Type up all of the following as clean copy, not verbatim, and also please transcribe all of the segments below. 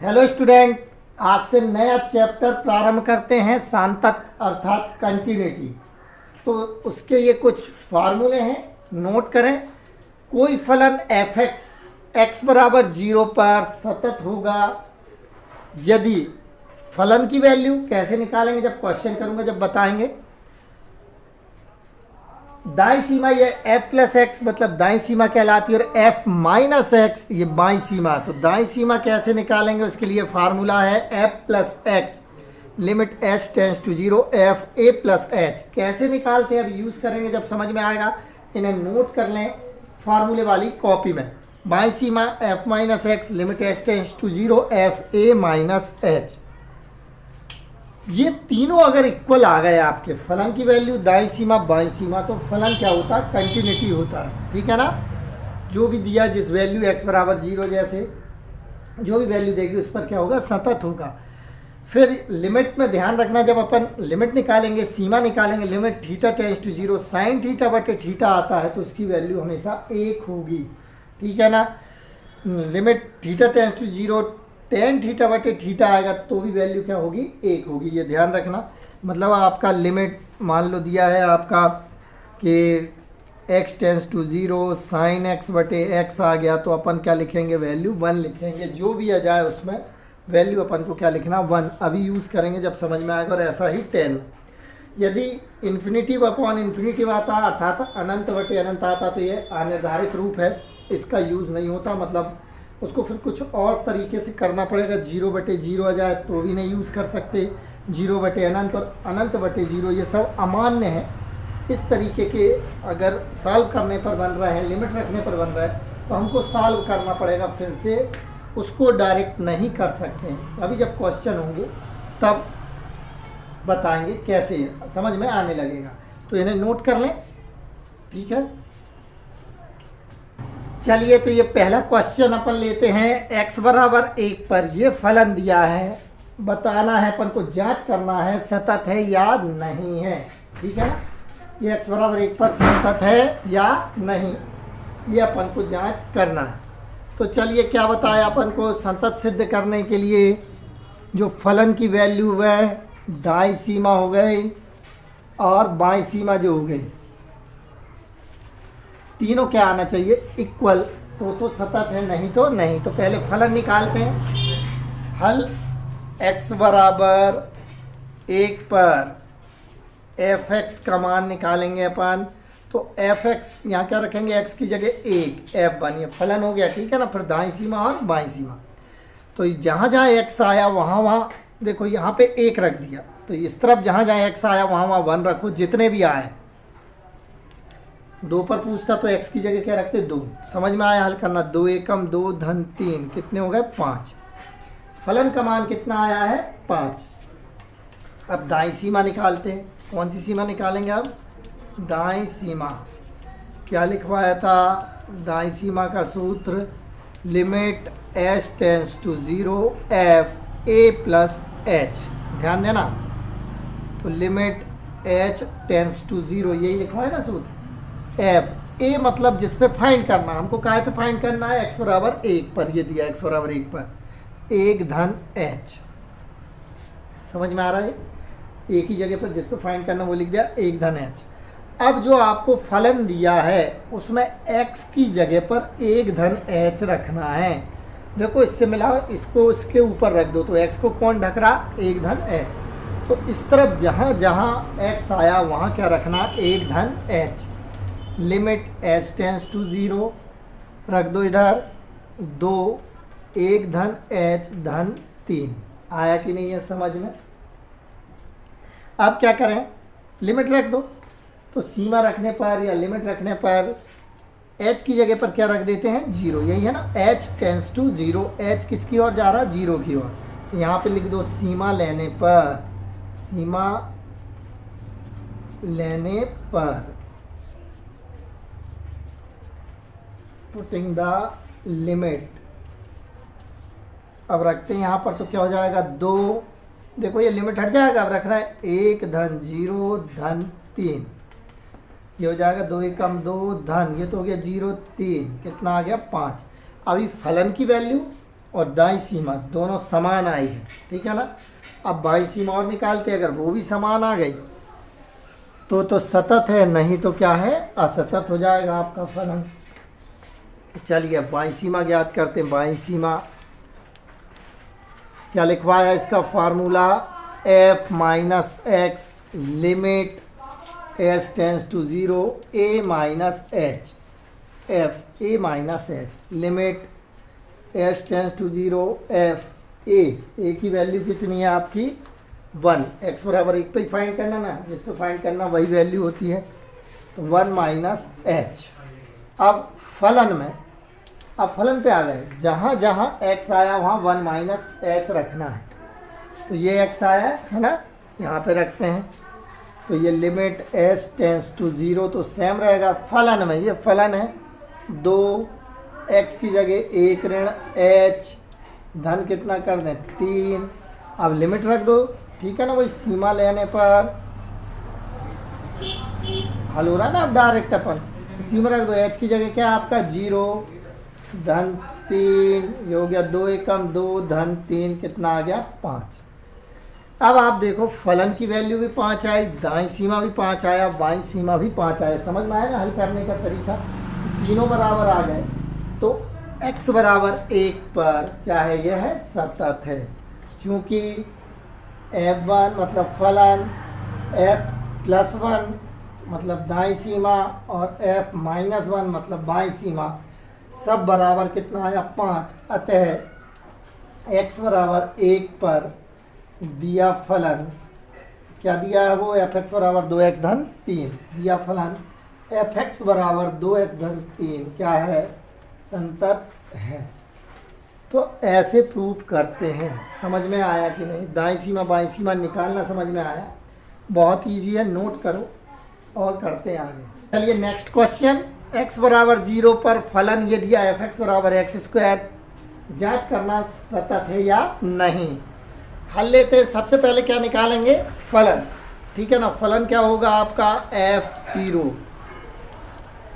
Hello student, आज से नया चैप्टर प्रारंभ करते हैं सांतक अर्थात कंटिन्यूटी। तो उसके ये कुछ फार्मूले हैं, नोट करें। कोई फलन एफ एक्स बराबर 0 पर सतत होगा यदि फलन की वैल्यू कैसे निकालेंगे, जब क्वेश्चन करूंगा जब बताएंगे। दाई सीमा ये f प्लस एक्स मतलब दाई सीमा कहलाती है, और f माइनस एक्स ये बाई सीमा। तो दाई सीमा कैसे निकालेंगे, उसके लिए फार्मूला है f plus X limit h tends to 0 f a plus h। कैसे निकालते हैं अब यूज़ करेंगे, जब समझ में आएगा। इन्हें नोट कर लें फार्मूले वाली कॉपी में। बाई सीमा f minus X limit h tends to 0 f a minus h। ये तीनों अगर इक्वल आ गए आपके, फलन की वैल्यू दाई सीमा बाई सीमा, तो फलन क्या होता है, कंटिन्यूटी होता है। ठीक है ना। जो भी दिया जिस वैल्यू x बराबर 0 जैसे जो भी वैल्यू देगी उस पर क्या होगा, सतत होगा। फिर लिमिट में ध्यान रखना, जब अपन लिमिट निकालेंगे, सीमा निकालेंगे, limit theta tends to 0 sine theta बटे थीटा आता है, तो उसकी वैल्यू हमेशा 1 होगी। ठीक है ना। Limit theta tends to 0 tan theta बटे थीटा आएगा तो भी वैल्यू क्या होगी, 1 होगी। ये ध्यान रखना। मतलब आपका लिमिट मान लो दिया है आपका कि x tends to 0 sine x बटे x आ गया, तो अपन क्या लिखेंगे, वैल्यू 1 लिखेंगे। जो भी आ जाए उसमें वैल्यू अपन को क्या लिखना, 1। अभी यूज़ करेंगे जब समझ में आएगा। और ऐसा ही 10 यदि इन्फिनिटिव अपॉन इन्फिनिटिव आता अर्थात अनंत बटे अनंत आता, तो ये अनिर्धारित रूप है, इसका यूज़ नहीं होता। मतलब उसको फिर कुछ और तरीके से करना पड़ेगा। 0 बटे 0 आ जाए तो भी नहीं यूज़ कर सकते। 0 बटे अनंत और अनंत बटे 0 ये सब अमान्य है। इस तरीके के अगर सॉल्व करने पर बन रहे हैं, लिमिट रखने पर बन रहा है, तो हमको सॉल्व करना पड़ेगा फिर से, उसको डायरेक्ट नहीं कर सकते हैं। अभी जब क्वेश्चन होंगे तब बताएंगे कैसे समझ में आने लगेगा। तो इन्हें नोट कर लें। ठीक है, चलिए। तो ये पहला क्वेश्चन अपन लेते हैं। x बराबर 1 पर ये फलन दिया है, बताना है अपन को, जांच करना है सतत है या नहीं है। ठीक है ना। ये x बराबर 1 पर सतत है या नहीं, ये अपन को जांच करना है। तो चलिए, क्या बताया अपन को, सतत सिद्ध करने के लिए जो फलन की वैल्यू वह दाई सीमा हो गई और बाई सीमा जो हो गई, तीनों क्या आना चाहिए, इक्वल। तो सतत है, नहीं तो नहीं। तो पहले फलन निकालते हैं। हल x बराबर 1 पर एफ एक्स का मान निकालेंगे अपन। तो एफ एक्स यहाँ क्या रखेंगे, x की जगह 1 f बनिए, फलन हो गया। ठीक है ना। फिर दाईं सीमा और बाईं सीमा, तो जहाँ जहाँ x आया वहाँ वहाँ देखो, यहाँ पे 1 रख दिया। तो इस तरफ जहाँ जहाँ x आया वहाँ वहाँ 1 रखो, जितने भी आए। 2 पर पूछता तो x की जगह क्या रखते, 2। समझ में आया हल करना। 2 एकम 2 धन 3 कितने हो गए, 5। फलन का मान कितना आया है, 5। अब दाईं सीमा निकालते हैं। कौन सी सीमा निकालेंगे अब, दाईं सीमा। क्या लिखवाया था, दाईं सीमा का सूत्र limit h tends to 0 f a plus h। ध्यान देना। तो लिमिट h टेंस टू 0 यही लिखवाया ना सूत्र। एफ ए मतलब जिस पे फाइंड करना, हमको काय पे फाइंड करना है, x बराबर 1 पर। ये दिया x बराबर 1 पर 1 धन h। समझ में आ रहा है। एक ही जगह पर जिस पे फाइंड करना वो लिख दिया 1 धन h। अब जो आपको फलन दिया है उसमें x की जगह पर 1 धन h रखना है। देखो इससे मिला, इसको इसके ऊपर रख दो, तो x को कौन ढक रहा, 1 धन h। तो इस तरफ जहाँ जहाँ x आया वहाँ क्या रखना, 1 धन h। Limit h tends to 0 रख दो इधर, 2 1 धन h धन 3। आया कि नहीं है समझ में। अब क्या करें, लिमिट रख दो। तो सीमा रखने पर या लिमिट रखने पर h की जगह पर क्या रख देते हैं, 0। यही है ना, h टेंस टू 0। h किसकी ओर जा रहा, 0 की ओर। तो यहाँ पे लिख दो सीमा लेने पर, सीमा लेने पर पुटिंग द लिमिट। अब रखते हैं यहाँ पर, तो क्या हो जाएगा, 2। देखो ये लिमिट हट जाएगा। अब रख रहा है 1 धन 0 धन 3, ये हो जाएगा 2 एकम 2 धन, ये तो हो गया 0 3, कितना आ गया, 5। अभी फलन की वैल्यू और दाईं सीमा दोनों समान आई है, ठीक है ना। अब बाईं सीमा और निकालते, अगर वो भी समान आ गई तो सतत है, नहीं तो क्या है, असतत हो जाएगा आपका फलन। चलिए अब बाईं सीमा ज्ञात करते हैं। बाईं सीमा क्या लिखवाया इसका formula, f minus X limit S tends to 0 a minus H, F A minus H limit S tends to 0 F A की वैल्यू कितनी है आपकी 1, x बराबर 1 पे ही फाइंड करना ना, जिस पे फाइंड करना वही वैल्यू होती है, तो 1 माइनस एच। अब फलन पे आ गए, जहाँ जहाँ x आया वहाँ 1 माइनस एच रखना है। तो ये x आया है ना, यहाँ पे रखते हैं, तो ये लिमिट s टेंस टू 0 तो सेम रहेगा। फलन में, ये फलन है, 2x की जगह 1 ऋण h धन कितना कर दें 3। अब लिमिट रख दो, ठीक है ना, वही सीमा लेने पर हल हो रहा है ना। अब डायरेक्ट अपन सीमा रख दो, h की जगह क्या आपका 0 धन 3, ये हो गया 2 एकम 2 धन 3 कितना आ गया 5। अब आप देखो फलन की वैल्यू भी 5 आई, दाईं सीमा भी 5 आया, बाईं सीमा भी 5 आया। समझ में आया ना हल करने का तरीका, तीनों बराबर आ गए। तो x बराबर 1 पर क्या है, यह है सतत है, क्योंकि f1 मतलब फलन, f प्लस 1 मतलब दाईं सीमा और f माइनस 1 मतलब बाईं सीमा, सब बराबर कितना आया 5। अतः x बराबर 1 पर दिया फलन क्या दिया है, वो f(x) बराबर 2x धन 3 दिया फलन f(x) बराबर 2x धन 3 क्या है, संतत है। तो ऐसे प्रूव करते हैं। समझ में आया कि नहीं, दाईं सीमा बाईं सीमा निकालना समझ में आया, बहुत ईजी है, नोट करो और करते हैं आगे। चलिए नेक्स्ट क्वेश्चन, x बराबर 0 पर फलन ये दिया f(x) बराबर x², जांच करना सतत है या नहीं। हल लेते हैं। सबसे पहले क्या निकालेंगे, फलन, ठीक है ना। फलन क्या होगा आपका f0,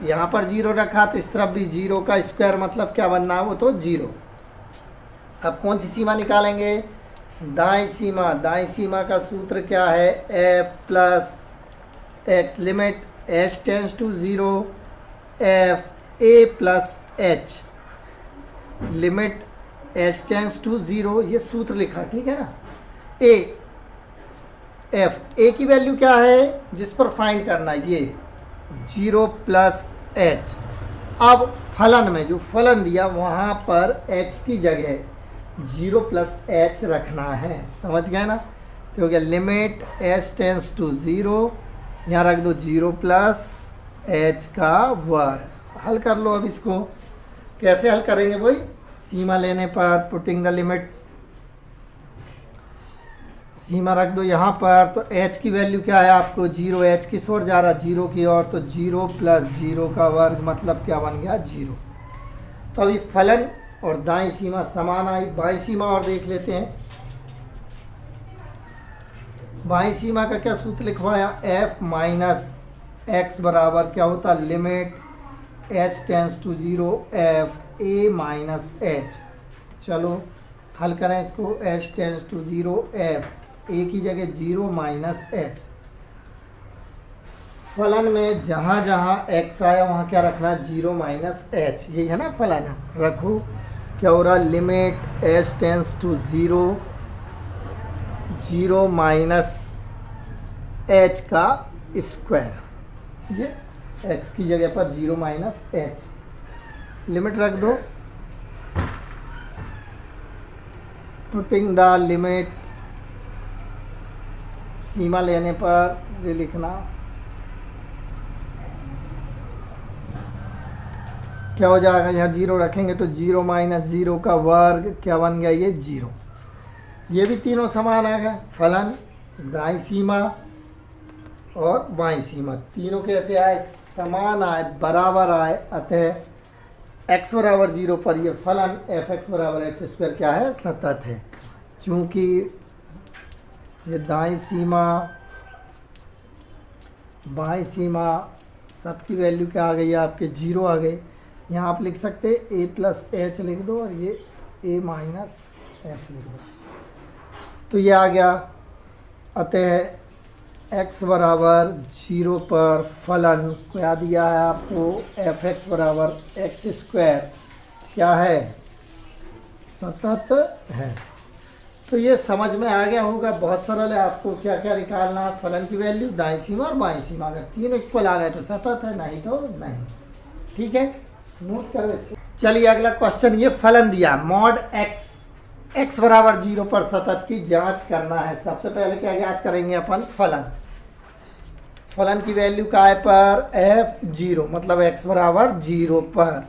यहाँ पर 0 रखा तो इस तरफ भी 0 का स्क्वायर मतलब क्या बनना है, वो तो 0। अब कौन सी सीमा निकालेंगे, दाईं सीमा। दाईं सीमा का सूत्र क्या है, f plus X limit h tends to 0 f a plus h limit h tends to 0, ये सूत्र लिखा, ठीक है ना। a की वैल्यू क्या है जिस पर फाइंड करना, ये 0 प्लस h। अब फलन में जो फलन दिया वहाँ पर x की जगह 0 प्लस h रखना है, समझ गए ना। तो हो गया लिमिट h टेंस टू 0, यहाँ रख दो 0 प्लस h का वर्ग। हल कर लो। अब इसको कैसे हल करेंगे, वही सीमा लेने पर पुटिंग द लिमिट, सीमा रख दो यहाँ पर। तो h की वैल्यू क्या है आपको 0, h किस ओर जा रहा है 0 की ओर, तो 0 प्लस 0 का वर्ग मतलब क्या बन गया 0। तो अभी फलन और दाईं सीमा समान आई। बाईं सीमा और देख लेते हैं। बाईं सीमा का क्या सूत्र लिखवाया, f माइनस एक्स बराबर क्या होता, limit h tends to 0 f a minus h। चलो हल करें इसको, h tends to 0 f a की जगह 0 माइनस h। फलन में जहाँ जहाँ x आया वहाँ क्या रखना है 0 माइनस h, यही है ना फलन। रखो क्या हो रहा, limit h tends to 0 0 minus h का स्क्वायर, ये x की जगह पर 0 माइनस h, लिमिट रख दो। पुटिंग द लिमिट, सीमा लेने पर ये लिखना क्या हो जाएगा, यहाँ 0 रखेंगे तो 0 माइनस 0 का वर्ग क्या बन गया, ये 0। ये भी तीनों समान आ गए, फलन, दाईं सीमा और बाईं सीमा, तीनों कैसे आए, समान आए, बराबर आए। अतः x बराबर 0 पर ये फलन f(x) बराबर x² क्या है, सतत है। चूँकि ये दाईं सीमा बाईं सीमा सबकी वैल्यू क्या आ गई है आपके 0 आ गई। यहाँ आप लिख सकते a प्लस h लिख दो और ये ए माइनस एच लिख दो। तो ये आ गया। अतः x बराबर 0 पर फलन क्या दिया है आपको, एफ एक्स बराबर एक्स स्क्वायर क्या है, सतत है। तो ये समझ में आ गया होगा, बहुत सरल है। आपको क्या क्या निकालना है, फलन की वैल्यू, दाईं सीमा और बाईं सीमा, अगर तीनों इक्वल आ गए तो सतत है, नहीं तो नहीं। ठीक है, नोट करो इसको। चलिए अगला क्वेश्चन, ये फलन दिया मॉड x बराबर 0 पर सतत की जांच करना है। सबसे पहले क्या ज्ञात करेंगे अपन, फलन की वैल्यू का है पर f0, मतलब x बराबर 0 पर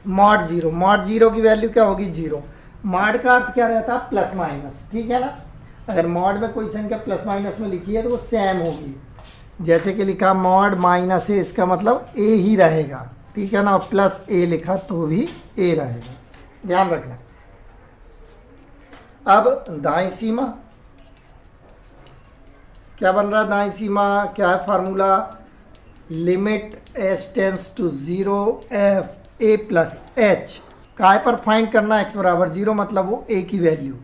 मॉड 0 की वैल्यू क्या होगी, 0। मॉड का अर्थ क्या रहता है, प्लस माइनस, ठीक है ना। अगर मॉड में कोई संख्या प्लस माइनस में लिखी है तो वो सेम होगी। जैसे कि लिखा मॉड माइनस ए, इसका मतलब ए ही रहेगा, ठीक है ना। प्लस ए लिखा तो भी ए रहेगा, ध्यान रखना। अब दाईं सीमा क्या बन रहा है, दाईं सीमा क्या है formula, limit S tends to 0 F A plus H. काय पर फाइंड करना है, x बराबर 0, मतलब वो a की value,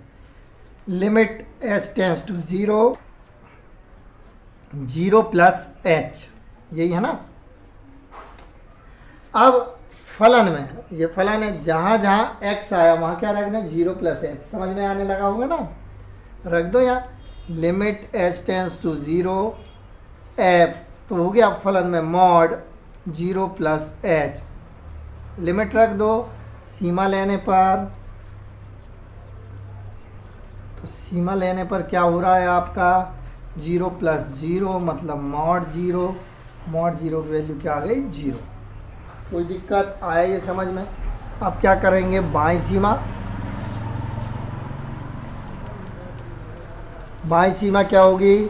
limit h tends to 0 plus h, यही है ना। अब फलन में, ये फलन है, जहाँ जहाँ x आया वहाँ क्या रखना है, 0 प्लस h। समझ में आने लगा होगा ना, रख दो यहाँ limit h tends to 0 f, तो हो गया फलन में मॉड 0 प्लस h। लिमिट रख दो, सीमा लेने पर, तो सीमा लेने पर क्या हो रहा है आपका, 0 प्लस 0 मतलब मॉड 0 की वैल्यू क्या आ गई, 0। कोई दिक्कत आया ये समझ में। अब क्या करेंगे, बाईं सीमा क्या होगी,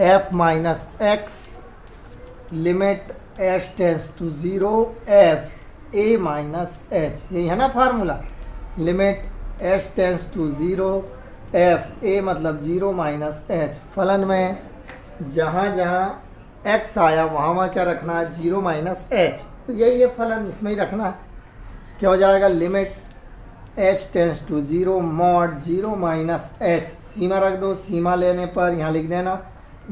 f minus X, limit h tends to 0 f a minus H, यही है ना formula. Limit h tends to 0 f a मतलब 0 माइनस एच। फलन में जहाँ जहाँ x आया वहाँ क्या रखना है, 0 माइनस एच। तो यही है फलन, इसमें ही रखना है। क्या हो जाएगा, limit h tends to 0 mod 0 minus h. सीमा रख दो, सीमा लेने पर यहाँ लिख देना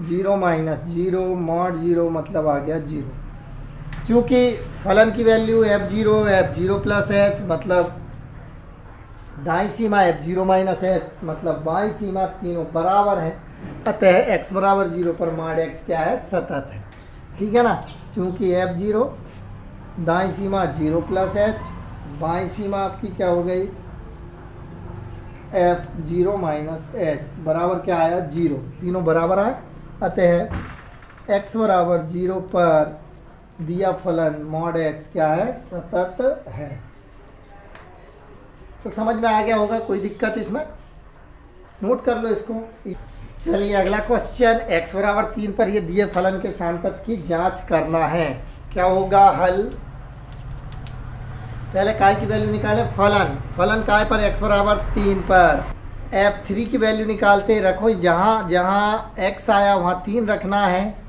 0 माइनस 0 मॉड 0 मतलब आ गया 0। चूँकि फलन की वैल्यू f0 प्लस h, मतलब दाईं सीमा f0 माइनस h, मतलब बाईं सीमा, तीनों बराबर है। अतः x बराबर 0 पर मॉड x क्या है, सतत है, ठीक है ना। चूँकि f0 दाईं सीमा 0 प्लस h, बाईं सीमा आपकी क्या हो गई, f0 माइनस h बराबर क्या आया, 0, तीनों बराबर आए। अतः x बराबर 0 पर दिया फलन मॉड x क्या है, सतत है। तो समझ में आ गया होगा, कोई दिक्कत इसमें, नोट कर लो इसको। चलिए अगला क्वेश्चन, x बराबर 3 पर ये दिए फलन के सांतत की जांच करना है। क्या होगा हल, पहले काय की वैल्यू निकाले, फलन काय पर, x बराबर 3 पर f3 की वैल्यू निकालते रखो। जहाँ जहाँ x आया वहाँ 3 रखना है,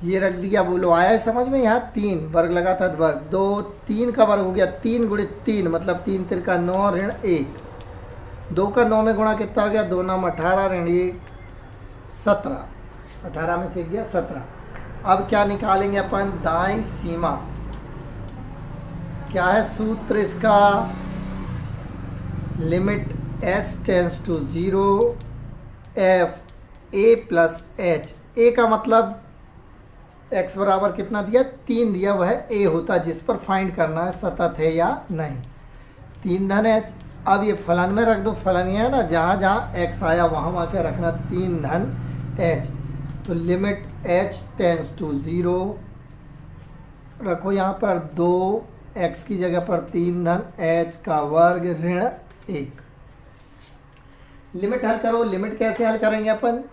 ये रख दिया। बोलो आया है समझ में, यहाँ 3 वर्ग लगा था, वर्ग 2, 3 का वर्ग हो गया 3 गुणित 3 मतलब 3 तिरका 9 ऋण 1, 2 का 9 में गुणा कितना हो गया, 2 9 18 ऋण 1 17, 18 में से गया 17। अब क्या निकालेंगे अपन, दाईं सीमा। क्या है सूत्र इसका, limit s tends to 0 f a plus h। a का मतलब x बराबर कितना दिया, 3 दिया, वह a होता जिस पर फाइंड करना है सतत है या नहीं। 3 धन h। अब ये फलन में रख दो, फलन ये है ना, जहाँ जहाँ x आया वहाँ क्या रखना, 3 धन h। तो लिमिट h टेंस टू 0 रखो यहाँ पर, 2 x की जगह पर 3 धन h का वर्ग ऋण 1। लिमिट हल करो, लिमिट कैसे हल करेंगे अपन,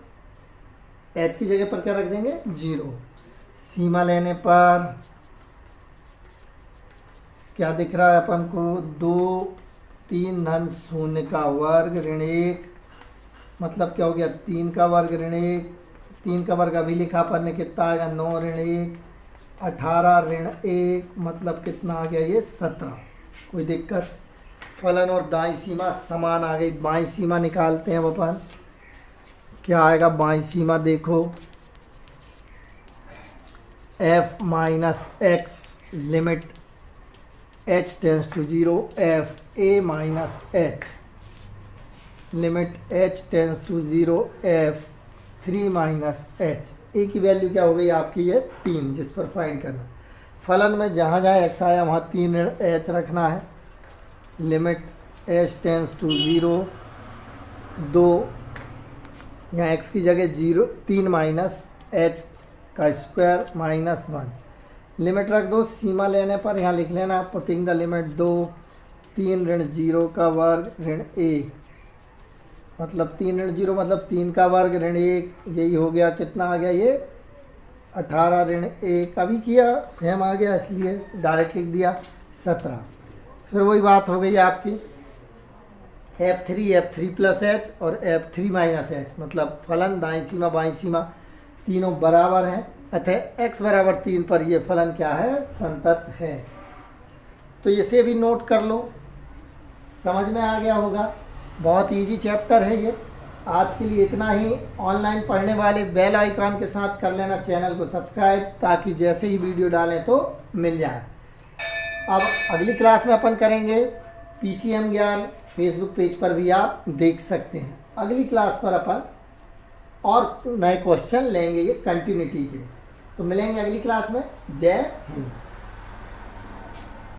h की जगह पर क्या रख देंगे, 0। सीमा लेने पर क्या दिख रहा है अपन को, 2 3 धन 0 का वर्ग ऋण 1 मतलब क्या हो गया, 3 का वर्ग ऋण 1, 3 का वर्ग अभी लिखा अपन ने, कितना आएगा 9 ऋण 1 18 ऋण 1 मतलब कितना आ गया ये 17। कोई दिक्कत? फलन और दाईं सीमा समान आ गई। बाईं सीमा निकालते हैं अब अपन। क्या आएगा बाईं सीमा? देखो f minus X limit h tends to 0 f a minus h limit h tends to 0 f 3 minus h। a की वैल्यू क्या हो गई आपकी? ये 3, जिस पर फाइंड करना। फलन में जहाँ जहाँ x आया वहाँ 3 ऋण h रखना है। लिमिट h टेंस टू 0 2, यहाँ x की जगह 3 माइनस h का स्क्वायर माइनस 1। लिमिट रख दो। सीमा लेने पर यहाँ लिख लेना पुटिंग द लिमिट 2 3 ऋण 0 का वर्ग ऋण 1 मतलब 3 ऋण 0 मतलब 3 का वर्ग ऋण 1। यही हो गया। कितना आ गया ये? 18 ऋण 1। अभी किया सेम आ गया इसलिए डायरेक्ट लिख दिया 17। फिर वही बात हो गई आपकी f3 प्लस h और f3 माइनस h मतलब फलन दाईं सीमा बाईं सीमा तीनों बराबर हैं, अतः x बराबर 3 पर ये फलन क्या है? संतत है। तो इसे भी नोट कर लो। समझ में आ गया होगा। बहुत इजी चैप्टर है ये। आज के लिए इतना ही। ऑनलाइन पढ़ने वाले बेल आइकॉन के साथ कर लेना चैनल को सब्सक्राइब, ताकि जैसे ही वीडियो डालें तो मिल जाए। अब अगली क्लास में अपन करेंगे पीसीएम ज्ञान। फेसबुक पेज पर भी आप देख सकते हैं। अगली क्लास पर अपन और नए क्वेश्चन लेंगे ये कंटिन्यूटी के। तो मिलेंगे अगली क्लास में। जय हिंद।